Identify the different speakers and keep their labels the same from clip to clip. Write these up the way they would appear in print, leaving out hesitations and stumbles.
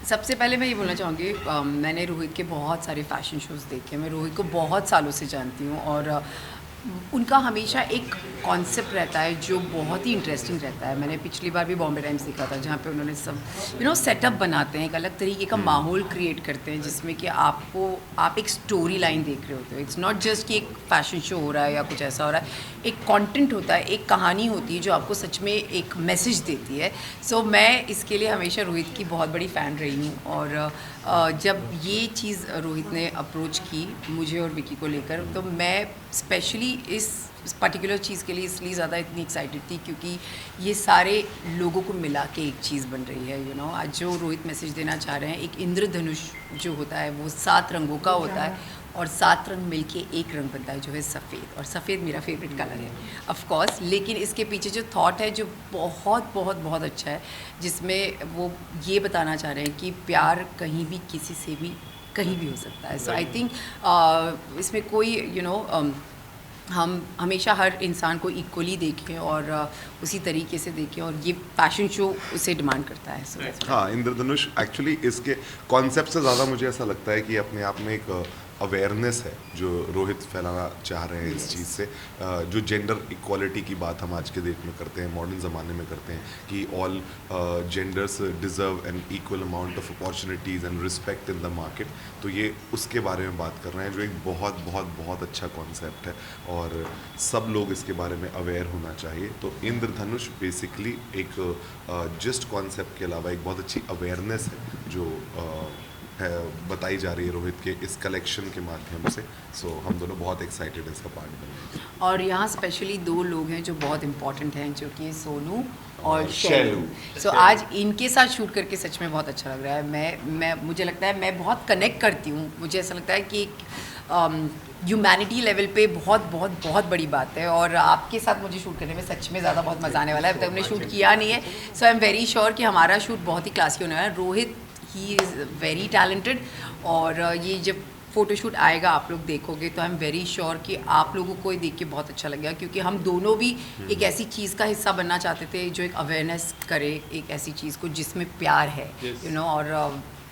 Speaker 1: सबसे पहले मैं ये बोलना चाहूँगी, मैंने रोहित के बहुत सारे फ़ैशन शोज़ देखे हैं। मैं रोहित को बहुत सालों से जानती हूँ और उनका हमेशा एक कॉन्सेप्ट रहता है जो बहुत ही इंटरेस्टिंग रहता है। मैंने पिछली बार भी बॉम्बे टाइम्स देखा था जहाँ पे उन्होंने सब सेटअप बनाते हैं, एक अलग तरीके का माहौल क्रिएट करते हैं जिसमें कि आप एक स्टोरी लाइन देख रहे होते हो। इट्स नॉट जस्ट कि एक फ़ैशन शो हो रहा है या कुछ ऐसा हो रहा है, एक कंटेंट होता है, एक कहानी होती है जो आपको सच में एक मैसेज देती है। सो मैं इसके लिए हमेशा रोहित की बहुत बड़ी फ़ैन रही हूँ और जब ये चीज़ रोहित ने अप्रोच की मुझे और विकी को लेकर, तो मैं स्पेशली इस पर्टिकुलर चीज़ के लिए इसलिए ज़्यादा इतनी एक्साइटेड थी क्योंकि ये सारे लोगों को मिला के एक चीज़ बन रही है। आज जो रोहित मैसेज देना चाह रहे हैं, एक इंद्रधनुष जो होता है वो 7 रंगों का होता है और 7 रंग मिलके एक रंग बनता है जो है सफ़ेद, और सफ़ेद मेरा फेवरेट कलर है ऑफ कोर्स। लेकिन इसके पीछे जो थॉट है जो बहुत बहुत बहुत अच्छा है, जिसमें वो ये बताना चाह रहे हैं कि प्यार कहीं भी किसी से भी कहीं भी हो सकता है। सो आई थिंक इसमें कोई हम हमेशा हर इंसान को इक्वली देखें और उसी तरीके से देखें, और ये फैशन शो उसे डिमांड करता है।
Speaker 2: हाँ, इंद्रधनुष एक्चुअली इसके कॉन्सेप्ट से ज़्यादा मुझे ऐसा लगता है कि अपने आप में एक अवेयरनेस है जो रोहित फैलाना चाह रहे हैं इस चीज़ से। जो जेंडर इक्वालिटी की बात हम आज के डेट में करते हैं, मॉडर्न ज़माने में करते हैं कि all genders deserve an equal amount of opportunities and respect in the market, तो ये उसके बारे में बात कर रहे हैं जो एक बहुत बहुत बहुत अच्छा कॉन्सेप्ट है और सब लोग इसके बारे में अवेयर होना चाहिए। तो इंद्रधनुष बेसिकली एक जस्ट कॉन्सेप्ट के अलावा एक बहुत अच्छी अवेयरनेस है जो है बताई जा रही है रोहित के इस कलेक्शन के माध्यम से। सो हम दोनों बहुत एक्साइटेड हैं इसका पार्ट बनने।
Speaker 1: और यहाँ स्पेशली 2 लोग हैं जो बहुत इंपॉर्टेंट हैं, जो कि सोनू और शैलू। सो आज इनके साथ शूट करके सच में बहुत अच्छा लग रहा है। मैं मुझे लगता है मैं बहुत कनेक्ट करती हूँ। मुझे ऐसा लगता है कि ह्यूमैनिटी लेवल पे बहुत बहुत बहुत बड़ी बात है, और आपके साथ मुझे शूट करने में सच में ज़्यादा बहुत मज़ा आने वाला है। अब तक हमने शूट किया नहीं है, सो आई एम वेरी श्योर कि हमारा शूट बहुत ही क्लासी होने वाला है। Rohit he is very talented, और ये जब फ़ोटोशूट आएगा आप लोग देखोगे तो आई एम वेरी श्योर कि आप लोगों को ये देख के बहुत अच्छा लगेगा, क्योंकि हम दोनों भी एक ऐसी चीज़ का हिस्सा बनना चाहते थे जो एक अवेयरनेस करे, एक ऐसी चीज़ को जिसमें प्यार है, और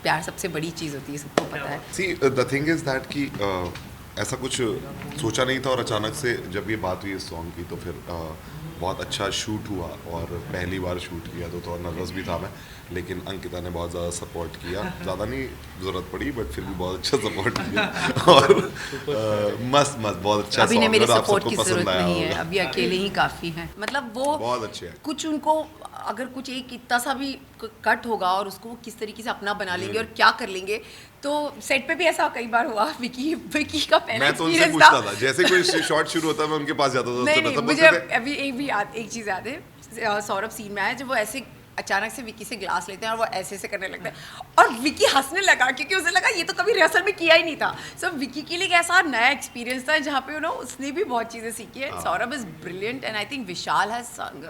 Speaker 1: प्यार सबसे बड़ी चीज़ होती है, सबको पता है।
Speaker 2: See the thing is that कि ऐसा कुछ सोचा नहीं था और अचानक से जब ये बात हुई इस सॉन्ग की तो फिर बहुत अच्छा शूट हुआ, और पहली बार शूट किया तो थोड़ा नर्वस भी था मैं, लेकिन अंकिता ने बहुत ज़्यादा सपोर्ट किया। ज़्यादा नहीं ज़रूरत पड़ी बट फिर भी बहुत अच्छा सपोर्ट किया और मस्त बहुत अच्छा
Speaker 1: अभी ने मेरे
Speaker 2: सॉन्ग,
Speaker 1: सपोर्ट की ज़रूरत नहीं है, अभी अकेले ही काफ़ी हैं। मतलब वो
Speaker 2: बहुत अच्छे हैं।
Speaker 1: कुछ उनको अगर कुछ एक इतना सा भी कट होगा और उसको वो किस तरीके से अपना बना लेंगे और क्या कर लेंगे, तो सेट पे भी ऐसा कई बार हुआ। विकी का पहला
Speaker 2: मैं तो उनसे
Speaker 1: एक्सपीरियंस
Speaker 2: पूछता था, जैसे कोई शॉट शुरू होता है मैं उनके पास जाता था।
Speaker 1: नहीं, मुझे अभी एक चीज़ याद है। सौरभ सीन में आया जब वो ऐसे अचानक से विकी से ग्लास लेते हैं और वो ऐसे करने लगता है और विकी हंसने लगा, क्योंकि उसे लगा ये तो कभी रिहर्सल में किया ही नहीं था। सो विकी के लिए एक ऐसा नया एक्सपीरियंस था जहाँ पे उसने भी बहुत चीज़ें सीखी है। Saurabh is brilliant and I think Vishal has संग,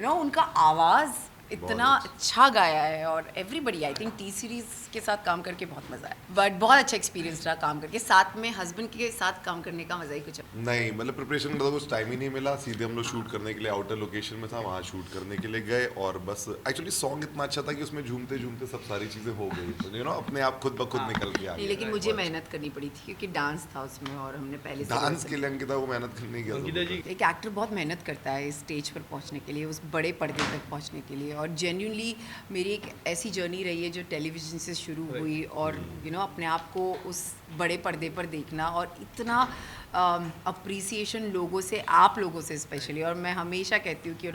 Speaker 1: उनका आवाज़ इतना अच्छा गाया है, और everybody I think T series के साथ काम करके बहुत मज़ा आया। बट बहुत अच्छा एक्सपीरियंस रहा काम करके, साथ में हस्बैंड के साथ काम करने का मज़ा ही कुछ
Speaker 2: नहीं। मतलब प्रिपरेशन का कुछ टाइम ही नहीं मिला, सीधे हम लोग शूट करने के लिए आउटर लोकेशन में था, वहाँ शूट करने के लिए गए, और बस एक्चुअली सॉन्ग इतना अच्छा था कि उसमें झूमते झूमते सब सारी चीज़ें हो गई, तो अपने आप खुद ब खुद निकल के आ गया।
Speaker 1: लेकिन मुझे मेहनत करनी पड़ी थी क्योंकि डांस था उसमें, और हमने पहले
Speaker 2: डांस के लिए अंकिता को मेहनत करनी की।
Speaker 1: एक एक्टर बहुत मेहनत करता है स्टेज पर पहुंचने के लिए, उस बड़े पर्दे तक पहुंचने के लिए, और जेन्युइनली मेरी एक ऐसी जर्नी रही है जो टेलीविज़न से शुरू हुई, और अपने आप को उस बड़े पर्दे पर देखना, और इतना अप्रिसिएशन लोगों से, आप लोगों से स्पेशली। और मैं हमेशा कहती हूँ कि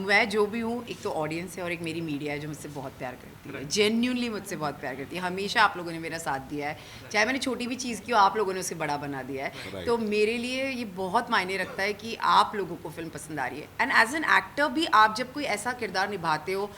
Speaker 1: मैं जो भी हूँ, एक तो ऑडियंस है और एक मेरी मीडिया है जो मुझसे बहुत प्यार करती है, जेन्युइनली मुझसे बहुत प्यार करती है। हमेशा आप लोगों ने मेरा साथ दिया है, चाहे मैंने छोटी भी चीज़ की हो, आप लोगों ने उसे बड़ा बना दिया है। तो मेरे लिए ये बहुत मायने रखता है कि आप लोगों को फिल्म पसंद आ रही है। एंड एज एन एक्टर भी आप जब कोई ऐसा किरदार निभाते हो,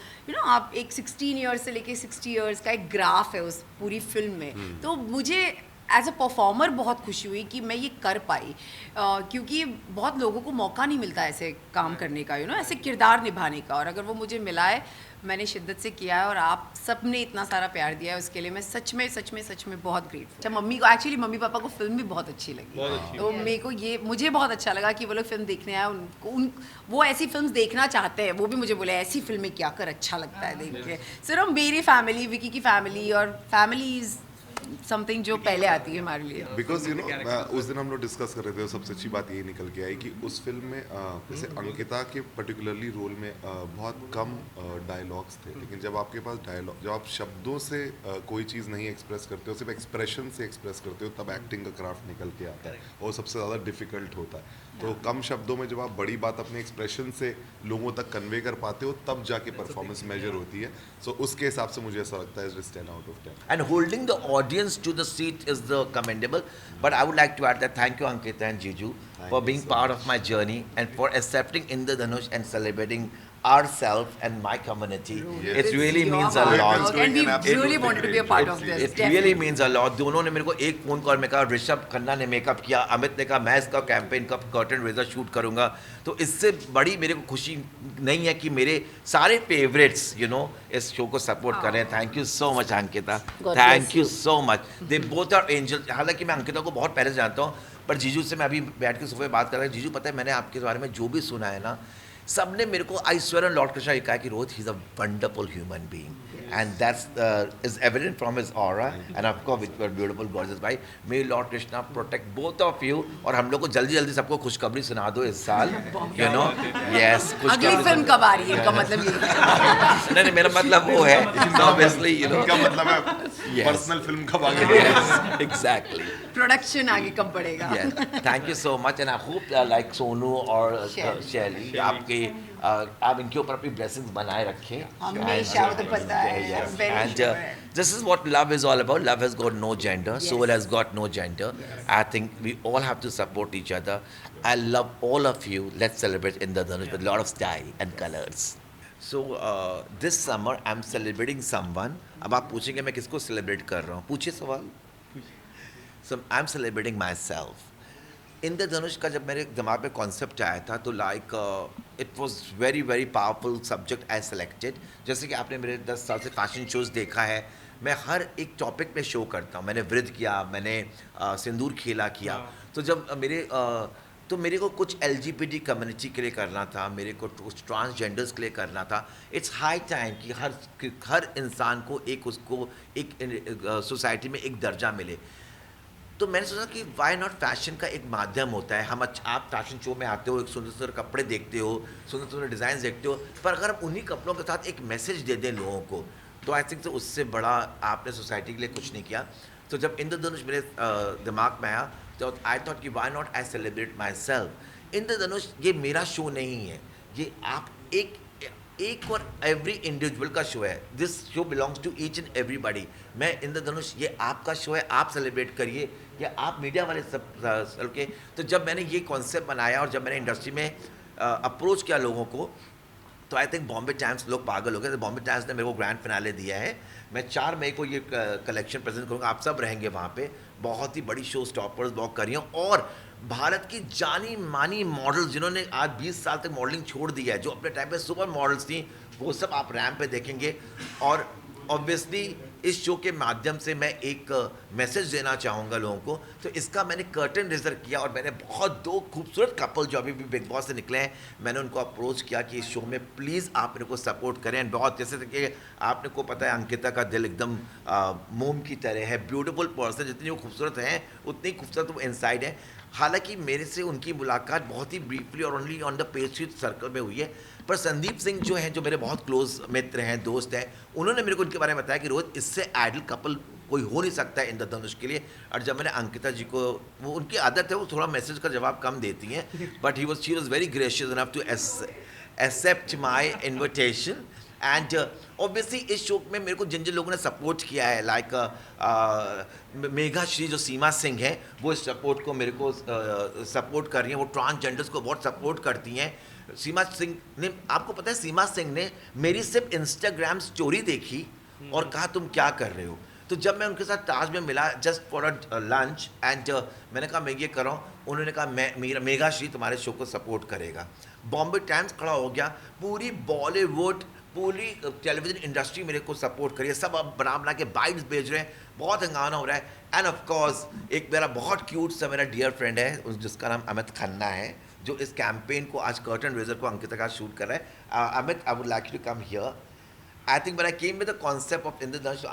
Speaker 1: आप एक 16 ईयर्स से लेके 60 ईयर्स का एक ग्राफ है उस पूरी फिल्म में, तो मुझे एज अ परफॉर्मर बहुत खुशी हुई कि मैं ये कर पाई, क्योंकि बहुत लोगों को मौका नहीं मिलता ऐसे काम करने का, ऐसे किरदार निभाने का, और अगर वो मुझे मिला है, मैंने शिद्दत से किया है और आप सब ने इतना सारा प्यार दिया है, उसके लिए मैं सच में बहुत ग्रेटफुल। अच्छा, मम्मी को एक्चुअली मम्मी पापा को फिल्म भी बहुत अच्छी लगी, तो मेरे को ये मुझे बहुत अच्छा लगा कि वो लोग फिल्म देखने आए, वो ऐसी फिल्म देखना चाहते हैं, वो भी मुझे बोले ऐसी फिल्में क्या कर अच्छा लगता है देख के। सिर्फ मेरी फैमिली, विकी की फैमिली, और फैमिली इज़ समथिंग जो पहले आती है हमारे लिए।
Speaker 2: बिकॉज उस दिन हम लोग डिस्कस कर रहे थे और सबसे अच्छी बात यही निकल के आई कि उस फिल्म में जैसे अंकिता के पर्टिकुलरली रोल में बहुत कम डायलॉग्स थे, लेकिन जब आपके पास डायलॉग, जब आप शब्दों से कोई चीज़ नहीं एक्सप्रेस करते हो, सिर्फ एक्सप्रेशन से एक्सप्रेस करते हो, तब एक्टिंग का क्राफ्ट निकल के आता है और सबसे ज़्यादा डिफिकल्ट होता है। तो कम शब्दों में जब आप बड़ी बात अपने एक्सप्रेशन से लोगों तक कन्वे कर पाते हो, तब जाके परफॉर्मेंस मेजर होती है। सो उसके हिसाब से मुझे ऐसा लगता है is 10 out of 10।
Speaker 3: And holding the audience to the seat is the commendable. But I would like to add that thank you, Ankita and Jiju, for being part of my journey and for accepting Indradhanush and celebrating ourselves and my community.
Speaker 2: Yes.
Speaker 3: It really
Speaker 1: It's
Speaker 3: means
Speaker 1: your
Speaker 3: a
Speaker 1: hard
Speaker 3: lot.
Speaker 1: work, and we really wanted to be a part of this.
Speaker 3: It really means a lot. दोनों ने मेरे को एक phone call में कहा, ऋषभ खन्ना ने makeup किया, अमित ने कहा मैं इसका कैंपेन का कर्टन रेजर शूट करूंगा। तो इससे बड़ी मेरे को खुशी नहीं है कि मेरे सारे फेवरेट्स इस शो को सपोर्ट कर रहे हैं। Thank you so much Ankita, thank you so much. They both are angel. हालांकि मैं अंकिता को बहुत पहले से जानता हूँ, पर जीजू से मैं अभी बैठ के सुबह बात कर रहा हूँ। जीजू, पता है मैंने आपके बारे में जो भी सुना है ना, सबने मेरे को I swear on Lord Krishna ये कहा कि Rohit he is a wonderful human being and that's is evident from his aura and of course with beautiful gorgeous भाई। May Lord Krishna protect both of you, और हम लोग को जल्दी जल्दी सबको खुशखबरी सुना दो इस साल, यस।
Speaker 1: अगली फिल्म कब आ रही है, इनका मतलब ये है।
Speaker 3: नहीं, मेरा मतलब वो है ऑब्वियसली
Speaker 2: इनका मतलब है पर्सनल फिल्म कब आगे।
Speaker 3: एग्जैक्टली,
Speaker 1: प्रोडक्शन आगे कब बढ़ेगा।
Speaker 3: Thank you so much and I hope like Sonu और शैली आपके आप इनके ऊपर अपनी ब्लेसिंग्स बनाए रखें
Speaker 1: हमेशा, वो तो पता है।
Speaker 3: and this is what love is all about. Love has got no gender, soul has got no gender. I think we all have to support each other. I love all of you. Let's celebrate Indradhanush with a lot of style and colors. So this summer I'm celebrating someone. अब आप पूछेंगे मैं किसको celebrate कर रहा हूँ, पूछिए सवाल। So I'm celebrating myself. इंद्रधनुष का जब मेरे दिमाग में कॉन्सेप्ट आया था, तो like it was very very powerful subject I selected. जैसे कि आपने मेरे 10 साल से फैशन शोज़ देखा है, मैं हर एक टॉपिक पे शो करता हूँ। मैंने वृद्ध किया, मैंने सिंदूर खेला किया। तो जब मेरे को कुछ LGBT कम्युनिटी के लिए करना था, मेरे को कुछ ट्रांसजेंडर्स के लिए करना था। इट्स हाई टाइम कि हर इंसान को एक सोसाइटी में एक दर्जा मिले। तो मैंने सोचा कि वाई नॉट, फैशन का एक माध्यम होता है। आप फैशन शो में आते हो, एक सुंदर सुंदर कपड़े देखते हो, सुंदर सुंदर डिज़ाइन देखते हो, पर अगर हम उन्हीं कपड़ों के साथ एक मैसेज दे दें लोगों को, तो आई थिंक तो उससे बड़ा आपने सोसाइटी के लिए कुछ नहीं किया। तो जब इंद्रधनुष मेरे दिमाग में आया, तो आई थॉट कि why not I celebrate myself. Indradhanush ये मेरा शो नहीं है, ये आप एक और एवरी इंडिविजुअल का शो है। This show belongs to each and everybody. मैं इंद्रधनुष, ये आपका शो है, आप सेलिब्रेट करिए, या आप मीडिया वाले सब के। तो जब मैंने ये कॉन्सेप्ट बनाया और जब मैंने इंडस्ट्री में अप्रोच किया लोगों को, तो आई थिंक बॉम्बे टाइम्स लोग पागल हो गए। तो बॉम्बे टाइम्स ने मेरे को ग्रैंड फिनाले दिया है। मैं 4 मई को ये कलेक्शन प्रेजेंट करूँगा, आप सब रहेंगे वहाँ पे। बहुत ही बड़ी शो स्टॉपर्स वॉक कर रही हूँ, और भारत की जानी मानी मॉडल्स जिन्होंने आज 20 साल तक मॉडलिंग छोड़ दी है, जो अपने टाइम पे सुपर मॉडल्स थी, वो सब आप रैम्प पे देखेंगे। और ऑब्वियसली इस शो के माध्यम से मैं एक मैसेज देना चाहूँगा लोगों को। तो इसका मैंने कर्टन रेजर किया, और मैंने बहुत 2 खूबसूरत कपल जो अभी भी बिग बॉस से निकले हैं, मैंने उनको अप्रोच किया कि इस शो में प्लीज़ आप मेरे को सपोर्ट करें। एंड बहुत, जैसे कि आपने को पता है अंकिता का दिल एकदम मोम की तरह है, ब्यूटीफुल पर्सन, जितनी वो खूबसूरत हैं उतनी खूबसूरत वो इनसाइड है। हालांकि मेरे से उनकी मुलाकात बहुत ही ब्रीफली और only on the pastry circle में हुई है, पर संदीप सिंह जो हैं, जो मेरे बहुत क्लोज मित्र हैं, दोस्त हैं, उन्होंने मेरे को इनके बारे में बताया कि रोहित इससे आइडल कपल कोई हो नहीं सकता है इंद्रधनुष के लिए। और जब मैंने अंकिता जी को, वो उनकी आदत है वो थोड़ा मैसेज का जवाब कम देती हैं, but she was very gracious enough to accept my invitation. And obviously इस शो में मेरे को जिन जिन लोगों ने सपोर्ट किया है, लाइक मेघा श्री जो सीमा सिंह है, वो इस सपोर्ट को मेरे को सपोर्ट कर रही हैं। वो ट्रांसजेंडर्स को बहुत सपोर्ट करती हैं। सीमा सिंह ने, आपको पता है सीमा सिंह ने मेरी सिर्फ इंस्टाग्राम स्टोरी देखी और कहा तुम क्या कर रहे हो। तो जब मैं उनके साथ ताज में मिला just for a lunch and मैंने कहा मैं ये कर रहा हूँ, उन्होंने कहा मैं मेरा मेगा श्री तुम्हारे शो को सपोर्ट करेगा। बॉम्बे टाइम्स खड़ा हो गया, पूरी बॉलीवुड पूरी टेलीविजन इंडस्ट्री मेरे को सपोर्ट करी है, सब अब बना के बाइट्स भेज रहे हैं, बहुत हंगामा हो रहा है। एंड ऑफ कोर्स एक मेरा बहुत क्यूट सा मेरा डियर फ्रेंड है जिसका नाम अमित खन्ना है, जो इस कैंपेन को आज कर्टन रेजर को अंकिता का शूट कर रहा है। Amit, I would like you to come here. I think when I came with the concept of Indradhanush,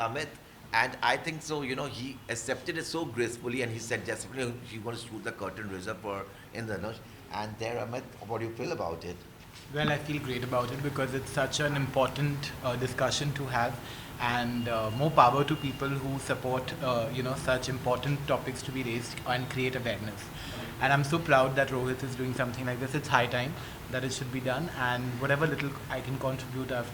Speaker 3: Amit, and I think so, you know, he accepted it so gracefully, and he said definitely he's going to shoot the curtain raiser for Indradhanush. And there, Amit, what do you feel about it?
Speaker 4: Well, I feel great about it because it's such an important discussion to have, and more power to people who support, such important topics to be raised and create awareness. And I'm so proud that Rohit is doing something like this. It's high time that it should be done, and whatever little I can contribute, I've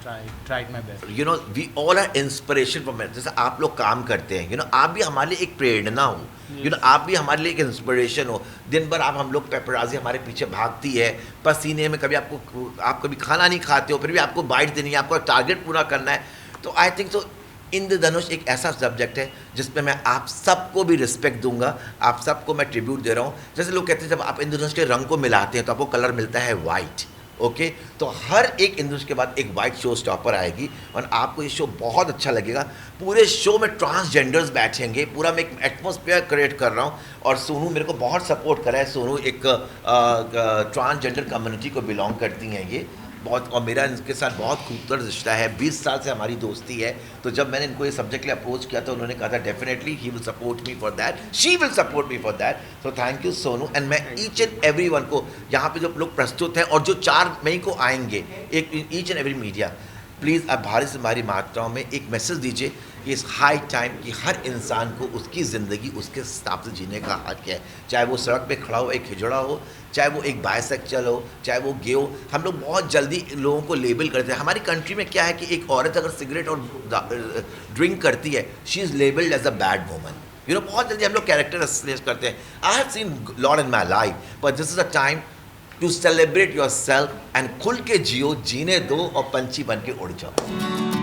Speaker 4: tried my best.
Speaker 3: You know, we all are inspiration from it. जैसे आप लोग काम करते हैं, you know, आप भी हमारे लिए एक प्रेरणा हो, you know, आप भी हमारे लिए एक इंस्पिरेशन हो। दिन भर आप हम लोग पेपराजी हमारे पीछे भागती है, पसीने में कभी आप कभी खाना नहीं खाते हो, फिर भी आपको बाइट देनी है, आपको टारगेट पूरा करना है। तो आई थिंक सो इंद्रधनुष एक ऐसा सब्जेक्ट है जिसमें मैं आप सबको भी रिस्पेक्ट दूंगा, आप सबको मैं ट्रिब्यूट दे रहा हूँ। जैसे लोग कहते हैं जब आप इंद्रधनुष के रंग को मिलाते हैं तो आपको कलर मिलता है वाइट, ओके? तो हर एक इंद्रधनुष के बाद एक वाइट शो स्टॉपर आएगी और आपको ये शो बहुत अच्छा लगेगा। पूरे शो में ट्रांसजेंडर्स बैठेंगे, पूरा मैं एक एटमॉस्फेयर क्रिएट कर रहा हूँ, और सोनू मेरे को बहुत सपोर्ट करा है। सोनू एक ट्रांसजेंडर कम्युनिटी को बिलोंग करती हैं ये बहुत, और मेरा इनके साथ बहुत खूबसूरत रिश्ता है, 20 साल से हमारी दोस्ती है। तो जब मैंने इनको ये सब्जेक्ट के लिए अप्रोच किया था, उन्होंने कहा था definitely he will support me for that, she will support me for that. So thank you Sonu. And मैं ईच एंड एवरी वन को यहाँ पे जो लोग प्रस्तुत हैं और जो 4 मई को आएंगे, एक each and every media, please आप भारी से भारी मात्राओं में एक मैसेज दीजिए कि इस हाई टाइम कि हर इंसान को उसकी ज़िंदगी उसके हिसाब से जीने का हक है, चाहे वो सड़क पे खड़ा हो, एक हिजड़ा हो, चाहे वो एक बाइसेक्सुअल हो, चाहे वो गे हो। हम लोग बहुत जल्दी लोगों को लेबल करते हैं। हमारी कंट्री में क्या है कि एक औरत अगर सिगरेट और ड्रिंक करती है, she is labelled as a bad woman, you know. बहुत जल्दी हम लोग कैरेक्टर एस्लेस करते हैं। I have seen lot in my life, but this is a time to celebrate yourself and खुल के जियो, जीने दो और पंछी बन के उड़ जाओ।